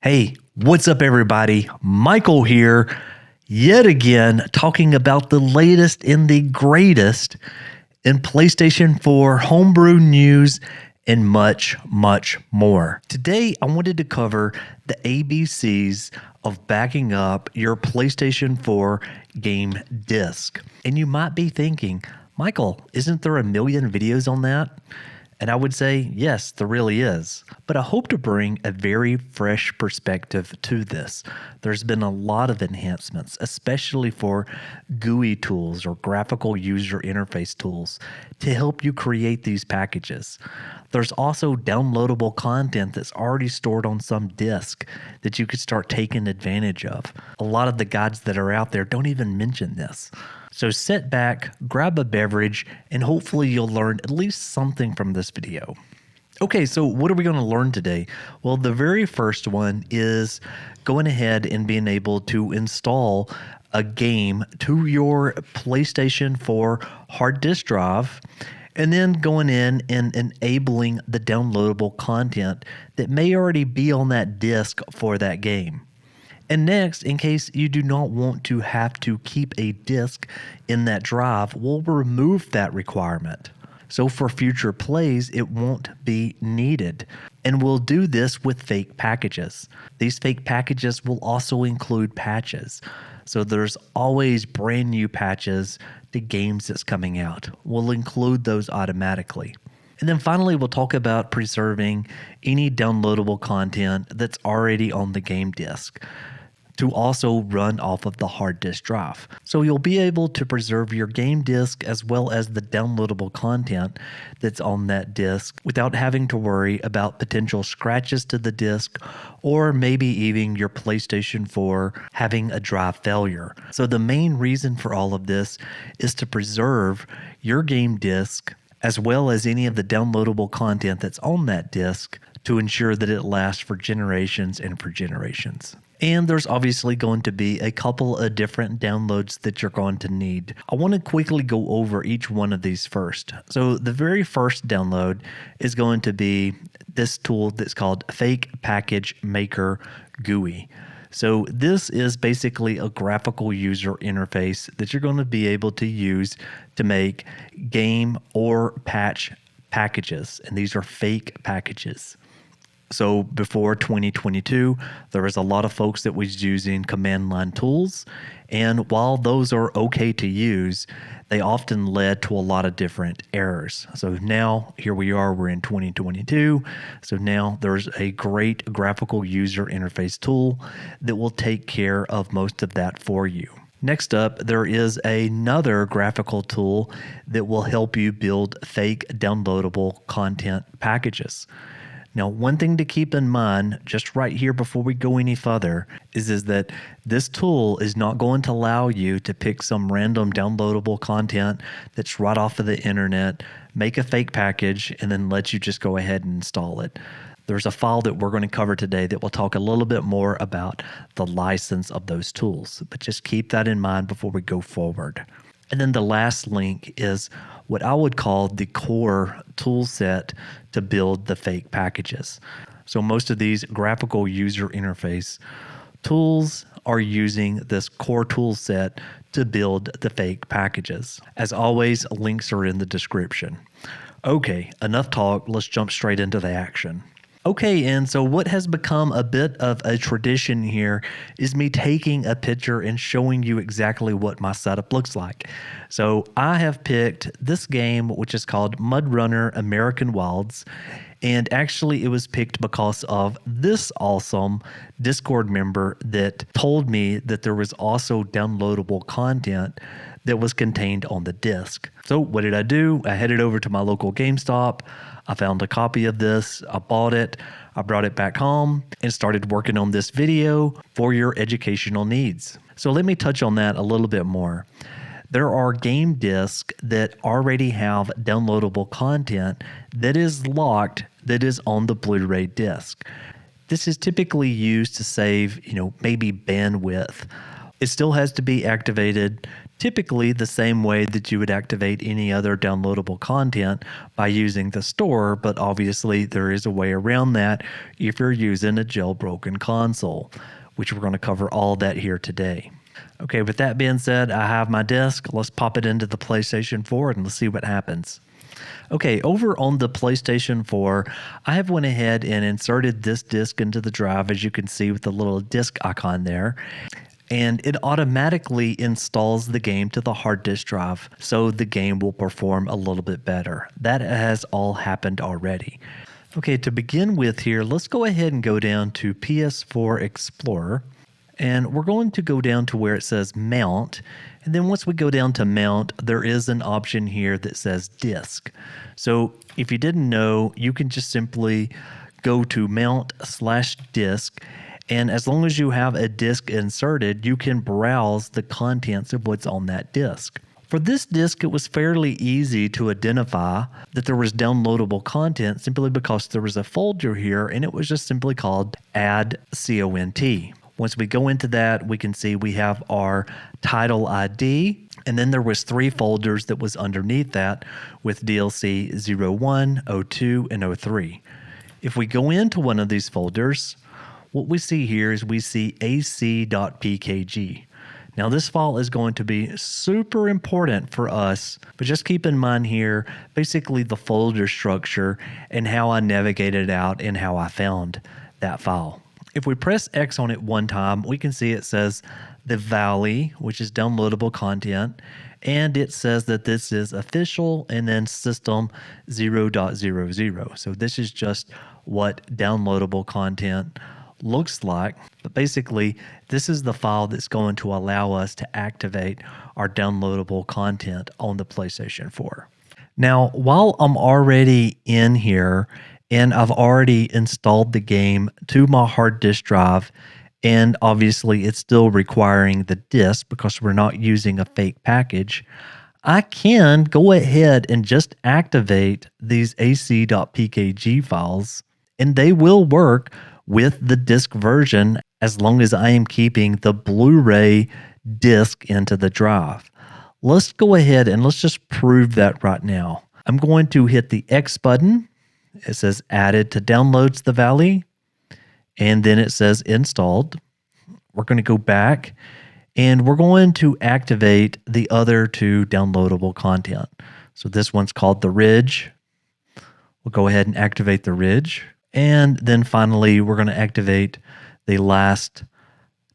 Hey, what's up everybody? Michael here, yet again talking about the latest and the greatest in PlayStation 4 homebrew news and much, much more. Today, I wanted to cover the ABCs of backing up your PlayStation 4 game disc. And you might be thinking, Michael, isn't there a million videos on that? And I would say, yes, there really is. But I hope to bring a very fresh perspective to this. There's been a lot of enhancements, especially for GUI tools or graphical user interface tools to help you create these packages. There's also downloadable content that's already stored on some disk that you could start taking advantage of. A lot of the guides that are out there don't even mention this. So sit back, grab a beverage, and hopefully you'll learn at least something from this video. Okay, so what are we going to learn today? Well, the very first one is going ahead and being able to install a game to your PlayStation 4 hard disk drive, and then going in and enabling the downloadable content that may already be on that disk for that game. And next, in case you do not want to have to keep a disk in that drive, we'll remove that requirement. So for future plays, it won't be needed. And we'll do this with fake packages. These fake packages will also include patches. So there's always brand new patches to games that's coming out. We'll include those automatically. And then finally, we'll talk about preserving any downloadable content that's already on the game disk to also run off of the hard disk drive. So you'll be able to preserve your game disk as well as the downloadable content that's on that disk without having to worry about potential scratches to the disk or maybe even your PlayStation 4 having a drive failure. So the main reason for all of this is to preserve your game disk as well as any of the downloadable content that's on that disk to ensure that it lasts for generations and for generations. And there's obviously going to be a couple of different downloads that you're going to need. I want to quickly go over each one of these first. So the very first download is going to be this tool that's called FakePKG Maker GUI. So this is basically a graphical user interface that you're going to be able to use to make game or patch packages. And these are fake packages. So before 2022, there was a lot of folks that was using command line tools. And while those are okay to use, they often led to a lot of different errors. So now here we are, we're in 2022. So now there's a great graphical user interface tool that will take care of most of that for you. Next up, there is another graphical tool that will help you build fake downloadable content packages. Now, one thing to keep in mind just right here before we go any further is that this tool is not going to allow you to pick some random downloadable content that's right off of the internet, make a fake package, and then let you just go ahead and install it. There's a file that we're going to cover today that will talk a little bit more about the license of those tools, but just keep that in mind before we go forward. And then the last link is what I would call the core tool set to build the fake packages. So most of these graphical user interface tools are using this core tool set to build the fake packages. As always, links are in the description. Okay, enough talk. Let's jump straight into the action. Okay, and so what has become a bit of a tradition here is me taking a picture and showing you exactly what my setup looks like. So I have picked this game, which is called Mud Runner American Wilds. And actually it was picked because of this awesome Discord member that told me that there was also downloadable content that was contained on the disc. So what did I do? I headed over to my local GameStop. I found a copy of this. I bought it. I brought it back home and started working on this video for your educational needs. So let me touch on that a little bit more. There are game discs that already have downloadable content that is locked, that is on the Blu-ray disc. This is typically used to save, maybe bandwidth. It still has to be activated typically the same way that you would activate any other downloadable content by using the store, but obviously there is a way around that if you're using a jailbroken console, which we're going to cover all that here today. Okay, with that being said, I have my disk. Let's pop it into the PlayStation 4 and let's see what happens. Okay, over on the PlayStation 4, I have went ahead and inserted this disk into the drive, as you can see with the little disk icon there. And it automatically installs the game to the hard disk drive, so the game will perform a little bit better. That has all happened already. Okay, to begin with here, let's go ahead and go down to PS4 Explorer. And we're going to go down to where it says Mount. And then once we go down to Mount, there is an option here that says Disk. So if you didn't know, you can just simply go to Mount/Disk. And as long as you have a disk inserted, you can browse the contents of what's on that disk. For this disk, it was fairly easy to identify that there was downloadable content simply because there was a folder here and it was just simply called add cont. Once we go into that, we can see we have our title ID, and then there was 3 folders that was underneath that with DLC 01, 02, and 03. If we go into one of these folders, what we see here is we see ac.pkg. Now this file is going to be super important for us, but just keep in mind here basically the folder structure and how I navigated out and how I found that file. If we press X on it one time, we can see it says the Valley, which is downloadable content, and it says that this is official and then system 0.00. So this is just what downloadable content looks like, but basically this is the file that's going to allow us to activate our downloadable content on the PlayStation 4. Now, while I'm already in here and I've already installed the game to my hard disk drive, and obviously it's still requiring the disk because we're not using a fake package, I can go ahead and just activate these ac.pkg files, and they will work with the disk version as long as I am keeping the Blu-ray disk into the drive. Let's go ahead and let's just prove that right now. I'm going to hit the X button. It says added to downloads the Valley, and then it says installed. We're going to go back and we're going to activate the other 2 downloadable content. So this one's called the Ridge. We'll go ahead and activate the Ridge. And then finally, we're going to activate the last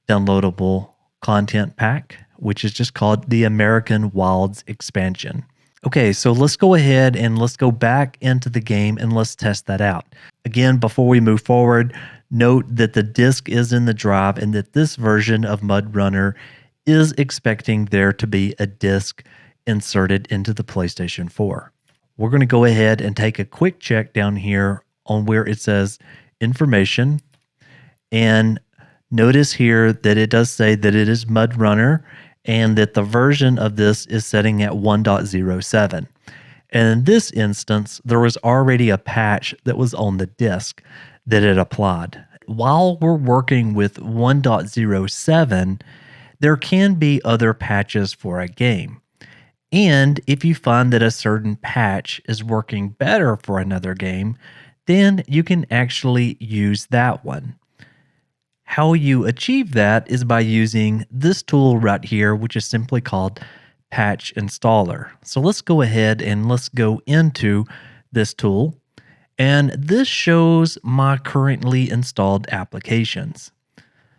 downloadable content pack, which is just called the American Wilds expansion. Okay, so let's go ahead and let's go back into the game and let's test that out. Again, before we move forward, note that the disk is in the drive and that this version of MudRunner is expecting there to be a disk inserted into the PlayStation 4. We're going to go ahead and take a quick check down here on where it says information, and notice here that it does say that it is MudRunner and that the version of this is setting at 1.07. And in this instance, there was already a patch that was on the disk that it applied. While we're working with 1.07, there can be other patches for a game. And if you find that a certain patch is working better for another game, then you can actually use that one. How you achieve that is by using this tool right here, which is simply called Patch Installer. So let's go ahead and let's go into this tool. And this shows my currently installed applications.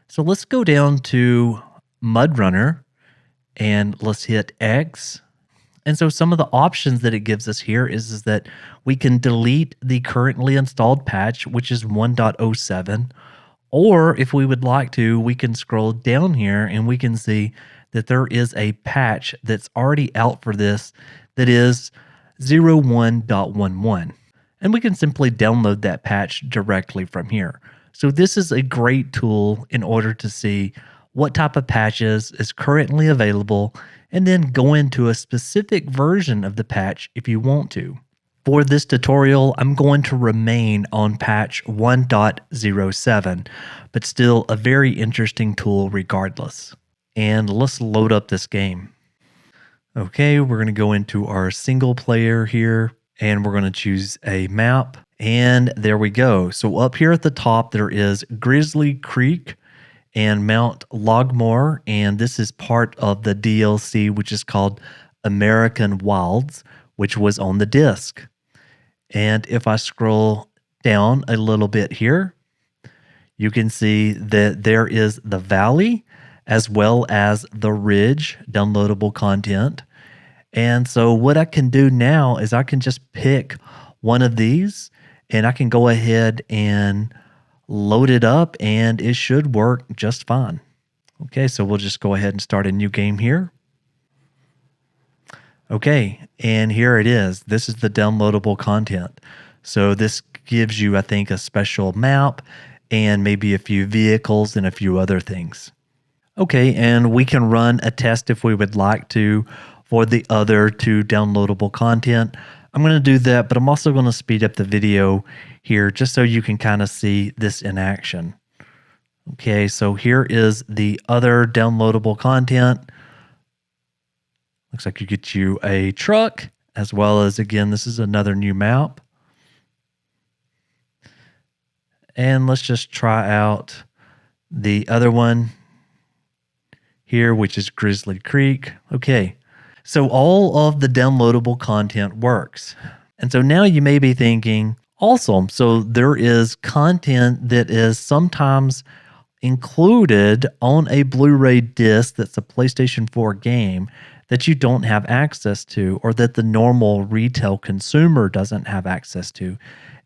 So let's go down to MudRunner and let's hit X. And so some of the options that it gives us here is that we can delete the currently installed patch, which is 1.07. Or if we would like to, we can scroll down here and we can see that there is a patch that's already out for this that is 01.11. And we can simply download that patch directly from here. So this is a great tool in order to see what type of patches is currently available and then go into a specific version of the patch if you want to. For this tutorial, I'm going to remain on patch 1.07, but still a very interesting tool regardless. And let's load up this game. Okay, we're going to go into our single player here and we're going to choose a map. And there we go. So up here at the top, there is Grizzly Creek and Mount Logmore. And this is part of the DLC, which is called American Wilds, which was on the disc. And if I scroll down a little bit here, you can see that there is the valley as well as the ridge downloadable content. And so what I can do now is I can just pick one of these and I can go ahead and load it up and it should work just fine. Okay, so we'll just go ahead and start a new game here. Okay, and here it is. This is the downloadable content. So this gives you, I think, a special map and maybe a few vehicles and a few other things. Okay, and we can run a test if we would like to for the other two downloadable content. I'm going to do that, but I'm also going to speed up the video here just so you can kind of see this in action. Okay, so here is the other downloadable content. Looks like you get you a truck, as well as, again, this is another new map. And let's just try out the other one here, which is Grizzly Creek. Okay, so all of the downloadable content works. And so now you may be thinking, awesome, so there is content that is sometimes included on a Blu-ray disc that's a PlayStation 4 game that you don't have access to, or that the normal retail consumer doesn't have access to.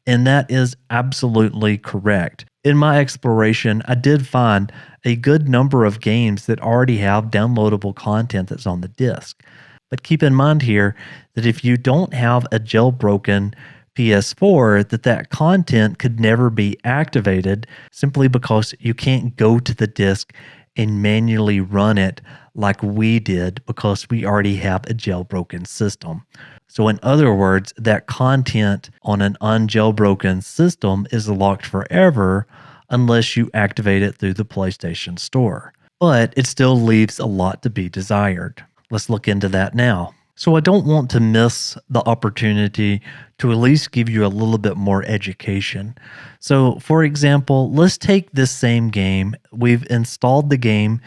And that is absolutely correct. In my exploration, I did find a good number of games that already have downloadable content that's on the disc. But keep in mind here that if you don't have a jailbroken PS4, that content could never be activated simply because you can't go to the disc and manually run it like we did because we already have a jailbroken system. So in other words, that content on an unjailbroken system is locked forever unless you activate it through the PlayStation Store. But it still leaves a lot to be desired. Let's look into that now. So I don't want to miss the opportunity to at least give you a little bit more education. So for example, let's take this same game. We've installed the game.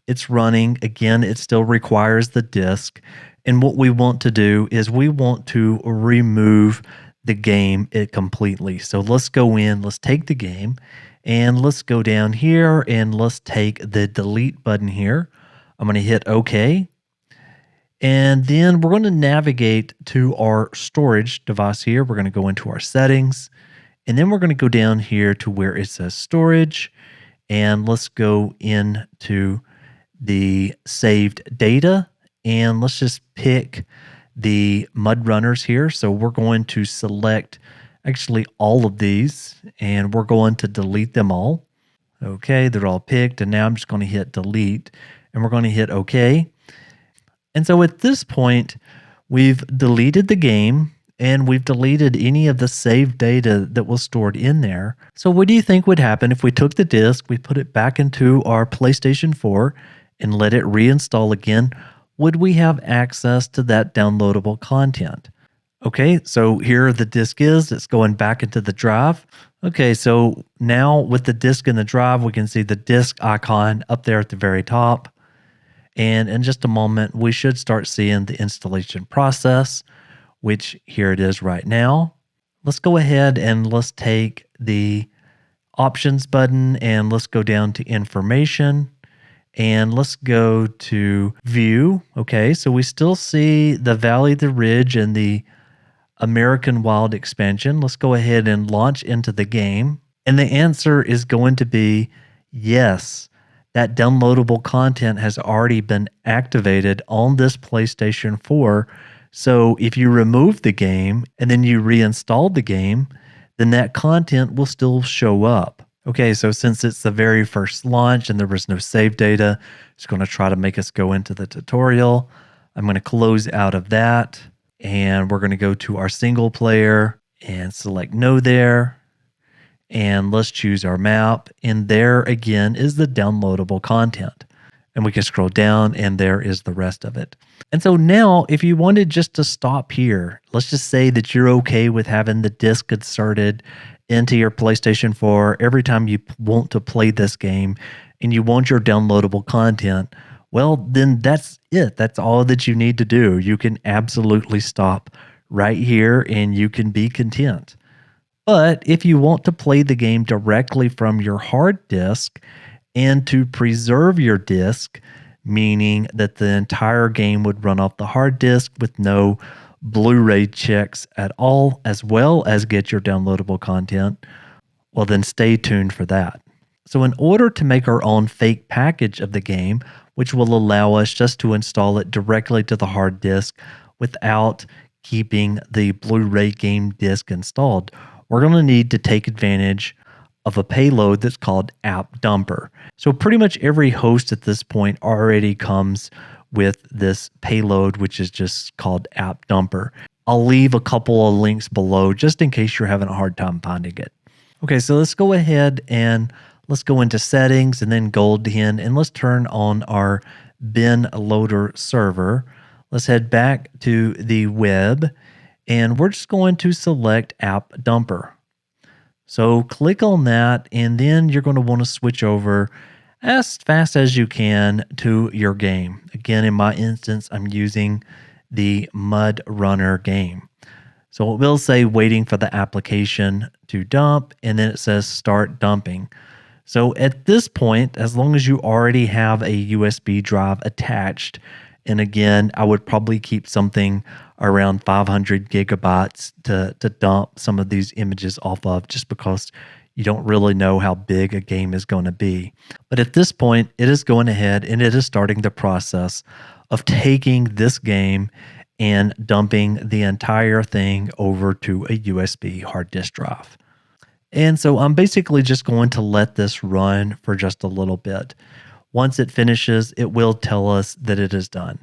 It's running. Again, it still requires the disc. And what we want to do is we want to remove the game completely. So let's go in, let's take the game, and let's go down here and let's take the delete button here. I'm going to hit OK. And then we're going to navigate to our storage device here. We're going to go into our settings. And then we're going to go down here to where it says storage. And let's go into the saved data. And let's just pick the mud runners here. So we're going to select actually all of these. And we're going to delete them all. Okay, they're all picked. And now I'm just going to hit delete. And we're going to hit OK. And so at this point, we've deleted the game and we've deleted any of the saved data that was stored in there. So what do you think would happen if we took the disc, we put it back into our PlayStation 4 and let it reinstall again? Would we have access to that downloadable content? Okay, so here the disc is, it's going back into the drive. Okay, so now with the disc in the drive, we can see the disc icon up there at the very top. And in just a moment, we should start seeing the installation process, which here it is right now. Let's go ahead and let's take the options button and let's go down to information and let's go to view. Okay, so we still see the Valley, the Ridge, and the American Wild expansion. Let's go ahead and launch into the game. And the answer is going to be yes. That downloadable content has already been activated on this PlayStation 4. So if you remove the game and then you reinstall the game, then that content will still show up. Okay, so since it's the very first launch and there was no save data, it's going to try to make us go into the tutorial. I'm going to close out of that and we're going to go to our single player and select no there. And let's choose our map. And there again is the downloadable content. And we can scroll down and there is the rest of it. And so now if you wanted just to stop here, let's just say that you're okay with having the disc inserted into your PlayStation 4 every time you want to play this game and you want your downloadable content, well, then that's it. That's all that you need to do. You can absolutely stop right here and you can be content. But if you want to play the game directly from your hard disk and to preserve your disk, meaning that the entire game would run off the hard disk with no Blu-ray checks at all, as well as get your downloadable content, well then stay tuned for that. So in order to make our own fake package of the game, which will allow us just to install it directly to the hard disk without keeping the Blu-ray game disc installed, we're going to need to take advantage of a payload that's called AppDumper. So pretty much every host at this point already comes with this payload, which is just called AppDumper. I'll leave a couple of links below just in case you're having a hard time finding it. Okay, so let's go ahead and let's go into settings and then GoldHEN, and let's turn on our bin loader server. Let's head back to the web and we're just going to select AppDumper. So click on that and then you're going to want to switch over as fast as you can to your game. Again, in my instance, I'm using the Mud Runner game. So it will say waiting for the application to dump, and then it says start dumping. So at this point, as long as you already have a USB drive attached, and again, I would probably keep something around 500 gigabytes to dump some of these images off of, just because you don't really know how big a game is going to be. But at this point, it is going ahead and it is starting the process of taking this game and dumping the entire thing over to a USB hard disk drive. And so I'm basically just going to let this run for just a little bit. Once it finishes, it will tell us that it is done.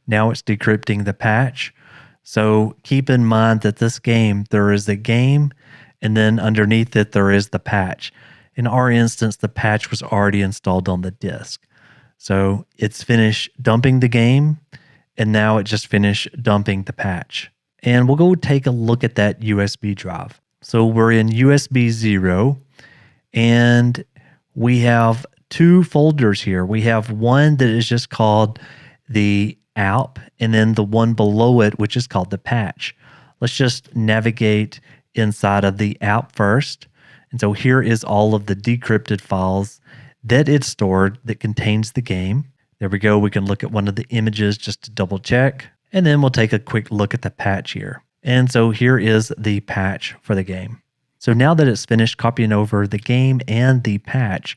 Now it's decrypting the patch. So keep in mind that this game, there is a game, and then underneath it, there is the patch. In our instance, the patch was already installed on the disk. So it's finished dumping the game, and now it just finished dumping the patch. And we'll go take a look at that USB drive. So we're in USB 0, and we have two folders here. We have one that is just called the app, and then the one below it, which is called the patch. Let's just navigate inside of the app first. And so here is all of the decrypted files that it stored that contains the game. There we go. We can look at one of the images just to double check. And then we'll take a quick look at the patch here. And so here is the patch for the game. So now that it's finished copying over the game and the patch,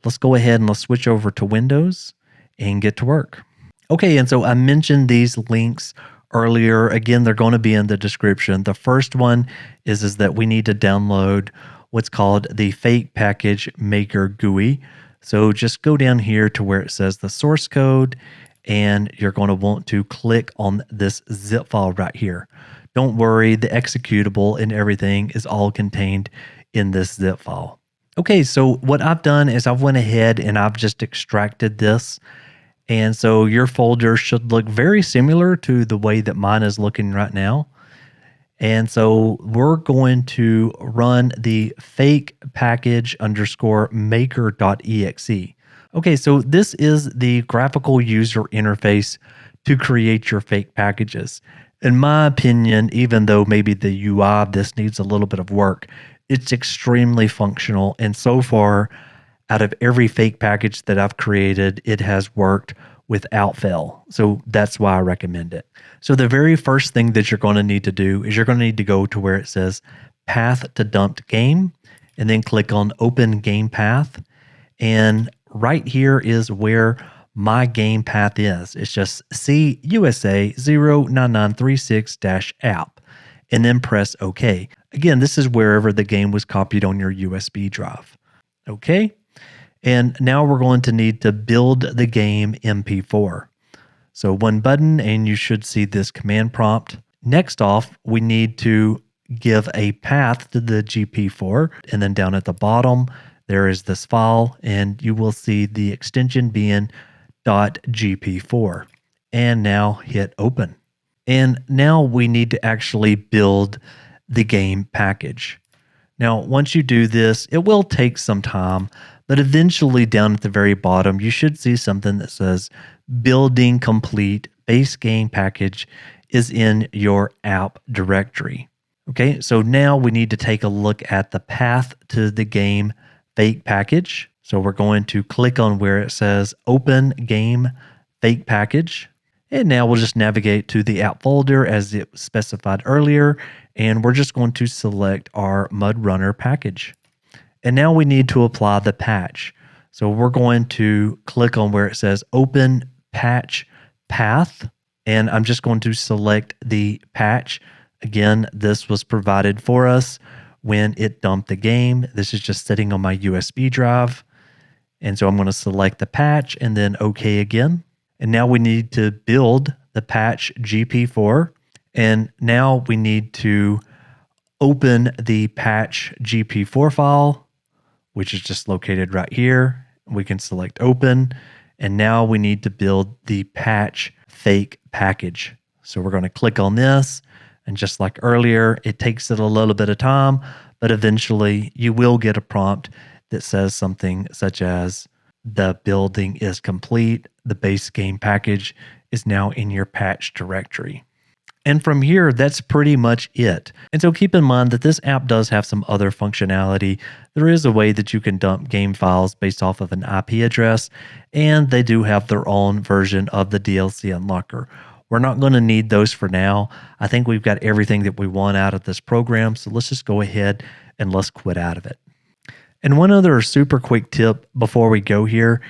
let's go ahead and let's switch over to Windows and get to work. Okay, and so I mentioned these links earlier. Again, they're going to be in the description. The first one is that we need to download what's called the FakePKG Maker GUI. So just go down here to where it says the source code, and you're going to want to click on this zip file right here. Don't worry, the executable and everything is all contained in this zip file. Okay, so what I've done is I've went ahead and I've just extracted this. And so your folder should look very similar to the way that mine is looking right now. And so we're going to run the FakePKG_maker.exe. Okay, so this is the graphical user interface to create your fake packages. In my opinion, even though maybe the UI of this needs a little bit of work, it's extremely functional. And so far, out of every fake package that I've created, it has worked without fail. So that's why I recommend it. So the very first thing that you're going to need to do is you're going to need to go to where it says path to dumped game, and then click on open game path. And right here is where my game path is. It's just CUSA 09936-app, and then press OK. Again, this is wherever the game was copied on your USB drive. Okay. And now we're going to need to build the game MP4. So one button and you should see this command prompt. Next off, we need to give a path to the GP4. And then down at the bottom, there is this file, and you will see the extension being .gp4. And now hit open. And now we need to actually build the game package. Now, once you do this, it will take some time, but eventually down at the very bottom, you should see something that says building complete base game package is in your app directory. Okay, so now we need to take a look at the path to the game FakePKG. So we're going to click on where it says open game FakePKG. And now we'll just navigate to the app folder as it was specified earlier. And we're just going to select our MudRunner package. And now we need to apply the patch. So we're going to click on where it says open patch path. And I'm just going to select the patch. Again, this was provided for us when it dumped the game. This is just sitting on my USB drive. And so I'm going to select the patch and then OK again. And now we need to build the patch GP4. And now we need to open the patch GP4 file, which is just located right here. We can select open. And now we need to build the patch FakePKG. So we're going to click on this. And just like earlier, it takes it a little bit of time, but eventually you will get a prompt that says something such as the building is complete. The base game package is now in your patch directory. And from here, that's pretty much it. And so keep in mind that this app does have some other functionality. There is a way that you can dump game files based off of an IP address, and they do have their own version of the DLC unlocker. We're not going to need those for now. I think we've got everything that we want out of this program, so let's just go ahead and let's quit out of it. And one other super quick tip before we go here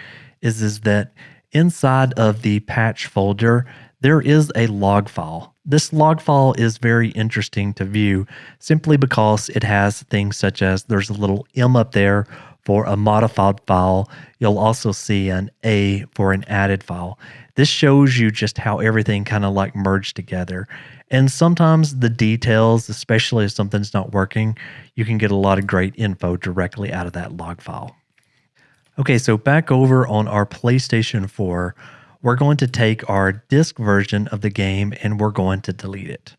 is that inside of the patch folder, there is a log file. This log file is very interesting to view simply because it has things such as there's a little M up there for a modified file. You'll also see an A for an added file. This shows you just how everything kind of like merged together. And sometimes the details, especially if something's not working, you can get a lot of great info directly out of that log file. Okay, so back over on our PlayStation 4, we're going to take our disk version of the game and we're going to delete it.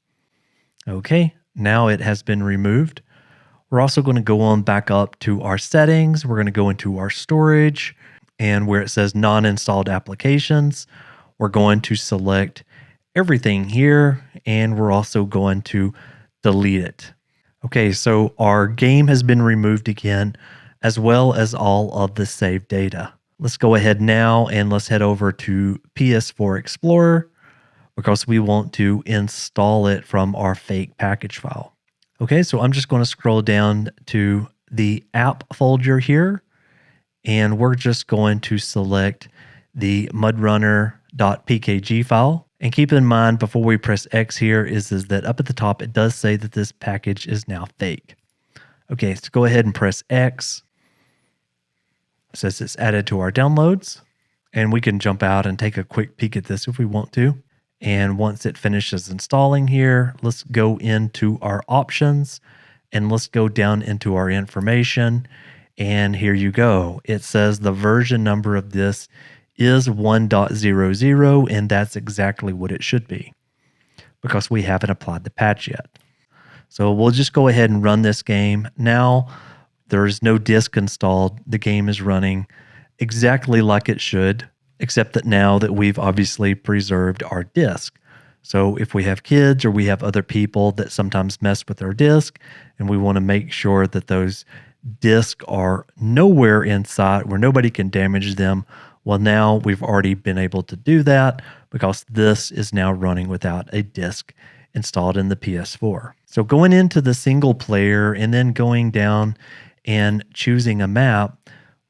Okay, now it has been removed. We're also going to go on back up to our settings. We're going to go into our storage, and where it says non-installed applications, we're going to select everything here, and we're also going to delete it. Okay, so our game has been removed again, as well as all of the saved data. Let's go ahead now and let's head over to PS4 Explorer because we want to install it from our FakePKG file. Okay, so I'm just going to scroll down to the app folder here, and we're just going to select the mudrunner.pkg file. And keep in mind before we press X here is that up at the top, it does say that this package is now fake. Okay, so go ahead and press X. It says it's added to our downloads, and we can jump out and take a quick peek at this if we want to. And once it finishes installing here, let's go into our options and let's go down into our information. And here you go. It says the version number of this is 1.00, and that's exactly what it should be because we haven't applied the patch yet. So we'll just go ahead and run this game. Now there's no disk installed. The game is running exactly like it should, except that now that we've obviously preserved our disk. So if we have kids or we have other people that sometimes mess with our disk and we want to make sure that those disks are nowhere inside where nobody can damage them, well, now we've already been able to do that because this is now running without a disk installed in the PS4. So going into the single player and then going down and choosing a map,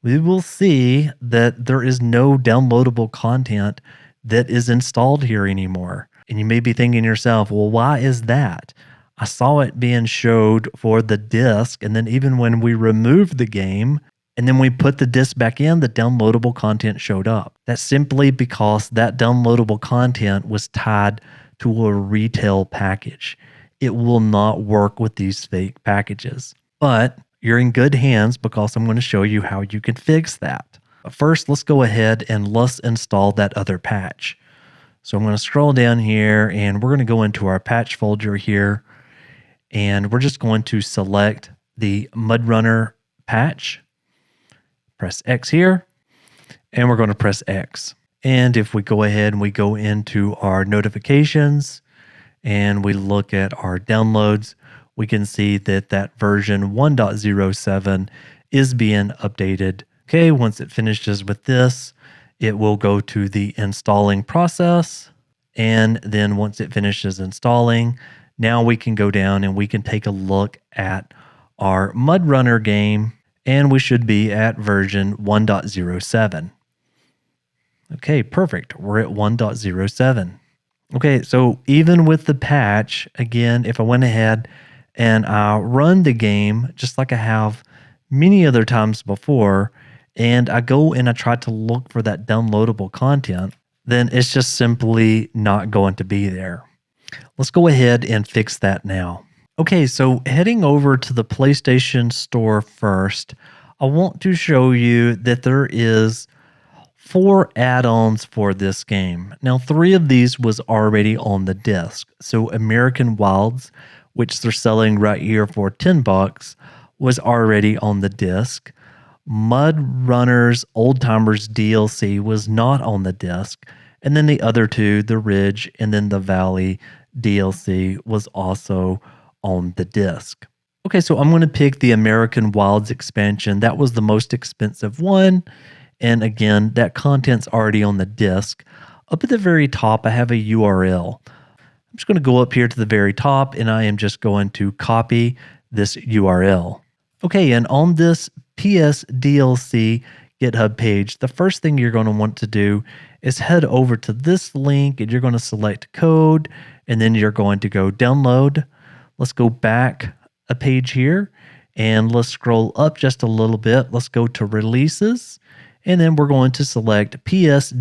we will see that there is no downloadable content that is installed here anymore. And you may be thinking to yourself, well, why is that? I saw it being showed for the disk, and then even when we removed the game and then we put the disk back in, the downloadable content showed up. That's simply because that downloadable content was tied to a retail package. It will not work with these fake packages. But you're in good hands because I'm going to show you how you can fix that. But first, let's go ahead and let's install that other patch. So I'm going to scroll down here and we're going to go into our patch folder here. And we're just going to select the MudRunner patch. Press X here. And we're going to press X. And if we go ahead and we go into our notifications and we look at our downloads, we can see that that version 1.07 is being updated. Okay, once it finishes with this, it will go to the installing process. And then once it finishes installing, now we can go down and we can take a look at our MudRunner game, and we should be at version 1.07. Okay, perfect. We're at 1.07. Okay, so even with the patch, again, if I went ahead and I run the game just like I have many other times before, and I go and I try to look for that downloadable content, then it's just simply not going to be there. Let's go ahead and fix that now. Okay, so heading over to the PlayStation Store first, I want to show you that there is 4 add-ons for this game. Now, 3 of these was already on the disc. So American Wilds, which they're selling right here for $10, was already on the disc. MudRunner's Old Timers DLC was not on the disc. And then the other 2, the Ridge and then the Valley DLC, was also on the disc. Okay, so I'm going to pick the American Wilds expansion. That was the most expensive one. And again, that content's already on the disc. Up at the very top, I have a URL. I'm just going to go up here to the very top and I am just going to copy this URL. Okay, and on this psDLC GitHub page, the first thing you're going to want to do is head over to this link and you're going to select code and then you're going to go download. Let's go back a page here and let's scroll up just a little bit. Let's go to releases. And then we're going to select psDLC.zip.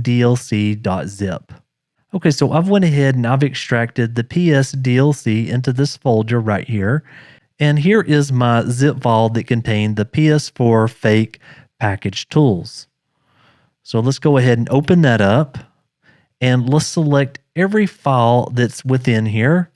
Okay, so I've went ahead and I've extracted the psDLC into this folder right here. And here is my zip file that contained the PS4 FakePKG tools. So let's go ahead and open that up. And let's select every file that's within here.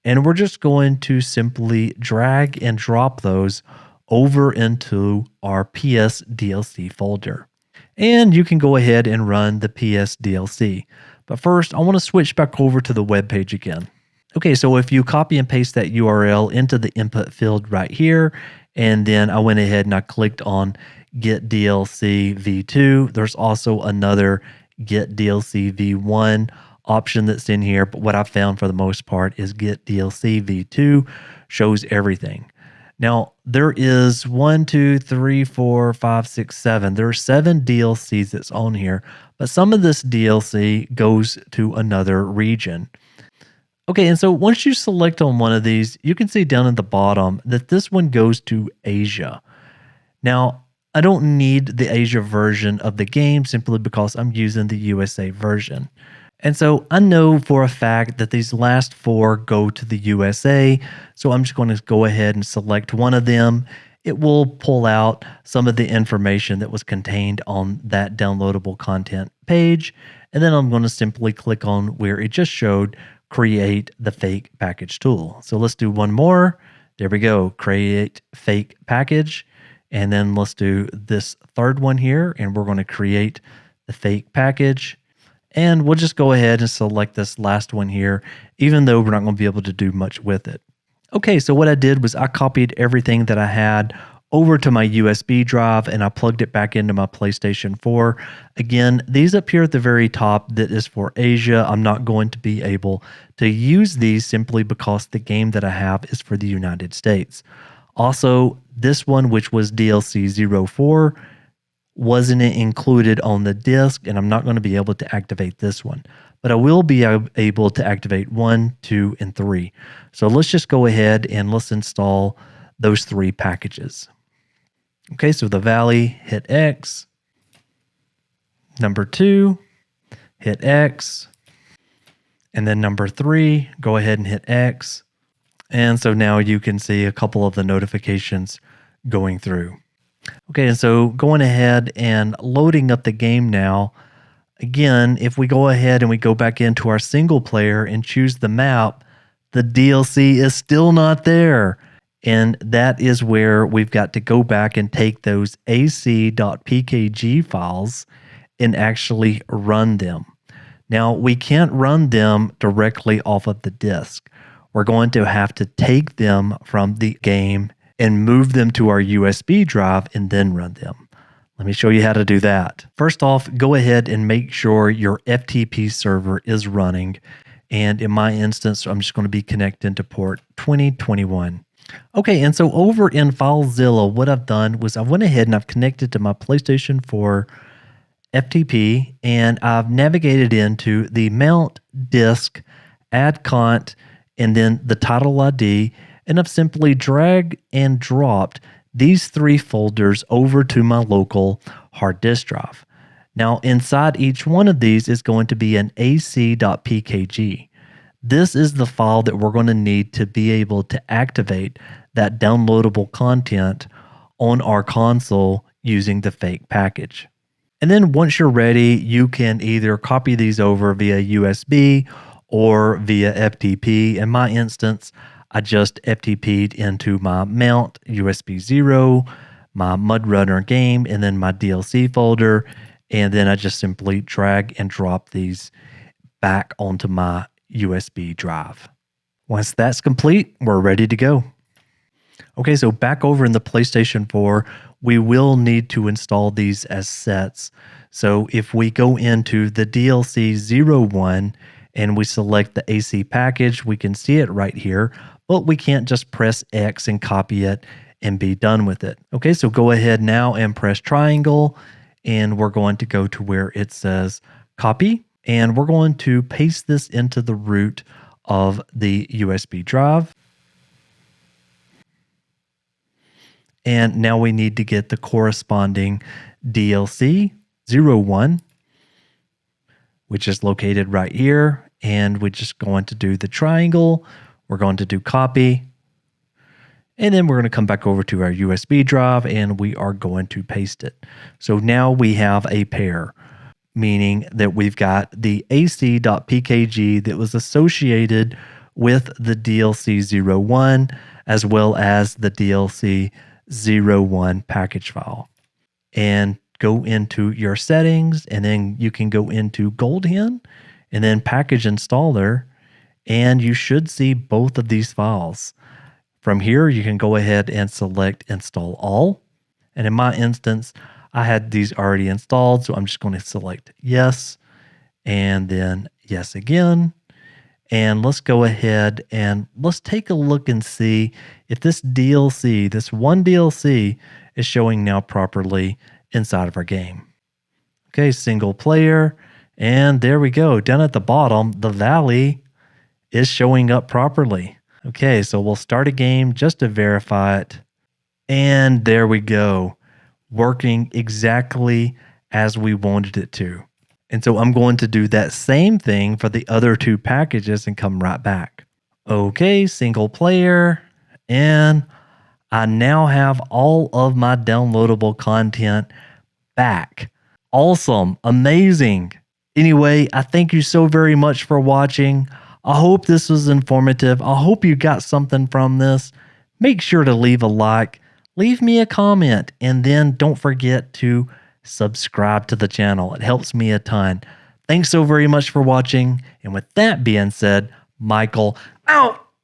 And we're just going to simply drag and drop those over into our psDLC folder. And you can go ahead and run the psDLC. But first, I want to switch back over to the web page again. Okay, so if you copy and paste that URL into the input field right here, and then I went ahead and I clicked on Get DLC v2. There's also another Get DLC v1 option that's in here, but what I've found for the most part is Get DLC v2 shows everything. Now, there is 1, 2, 3, 4, 5, 6, 7. There are 7 DLCs that's on here, but some of this DLC goes to another region. Okay, and so once you select on one of these, you can see down at the bottom that this one goes to Asia. Now, I don't need the Asia version of the game simply because I'm using the USA version. And so I know for a fact that these last 4 go to the USA. So I'm just going to go ahead and select one of them. It will pull out some of the information that was contained on that downloadable content page. And then I'm going to simply click on where it just showed create the FakePKG tool. So let's do one more. There we go. Create FakePKG. And then let's do this third one here. And we're going to create the FakePKG. And we'll just go ahead and select this last one here, even though we're not going to be able to do much with it. Okay, so what I did was I copied everything that I had over to my USB drive and I plugged it back into my PlayStation 4. Again, these up here at the very top, that is for Asia. I'm not going to be able to use these simply because the game that I have is for the United States. Also, this one, which was DLC 04, wasn't included on the disc, and I'm not going to be able to activate this one. But I will be able to activate 1, 2, and 3. So let's just go ahead and let's install those 3 packages. Okay, so the Valley, hit X. Number 2, hit X. And then number 3, go ahead and hit X. And so now you can see a couple of the notifications going through. Okay, and so going ahead and loading up the game now. Again, if we go ahead and we go back into our single player and choose the map, the DLC is still not there. And that is where we've got to go back and take those ac.pkg files and actually run them. Now, we can't run them directly off of the disk. We're going to have to take them from the game and move them to our USB drive and then run them. Let me show you how to do that. First off, go ahead and make sure your FTP server is running. And in my instance, I'm just going to be connected to port 2021. Okay, and so over in FileZilla, what I've done was I went ahead and I've connected to my PlayStation 4 FTP, and I've navigated into the mount disk, add cont, and then the title ID, and I've simply dragged and dropped these three folders over to my local hard disk drive. Now, inside each one of these is going to be an ac.pkg. This is the file that we're going to need to be able to activate that downloadable content on our console using the fake package. And then once you're ready, you can either copy these over via USB or via FTP. In my instance, I just FTP'd into my mount USB 0, my MudRunner game, and then my DLC folder. And then I just simply drag and drop these back onto my USB drive. Once that's complete, we're ready to go. Okay, so back over in the PlayStation 4, we will need to install these as sets. So if we go into the DLC 01 and we select the AC package, we can see it right here, but we can't just press X and copy it and be done with it. Okay, so go ahead now and press triangle, and we're going to go to where it says copy, and we're going to paste this into the root of the USB drive. And now we need to get the corresponding DLC 01, which is located right here. And we're just going to do the triangle. We're going to do copy. And then we're going to come back over to our USB drive and we are going to paste it. So now we have a pair, meaning that we've got the ac.pkg that was associated with the DLC 01 as well as the DLC 01 package file. And go into your settings, and then you can go into GoldHEN and then package installer, and you should see both of these files. From here, you can go ahead and select install all. And in my instance, I had these already installed, so I'm just going to select yes, and then yes again. And let's go ahead and let's take a look and see if this DLC, this one DLC, is showing now properly inside of our game. Okay, single player, and there we go. Down at the bottom, the valley is showing up properly. Okay, so we'll start a game just to verify it. And there we go, working exactly as we wanted it to. And so I'm going to do that same thing for the other two packages and come right back. Okay, single player, and I now have all of my downloadable content back. Awesome, amazing. Anyway, I thank you so very much for watching. I hope this was informative. I hope you got something from this. Make sure to leave a like, leave me a comment, and then don't forget to subscribe to the channel. It helps me a ton. Thanks so very much for watching. And with that being said, Michael out.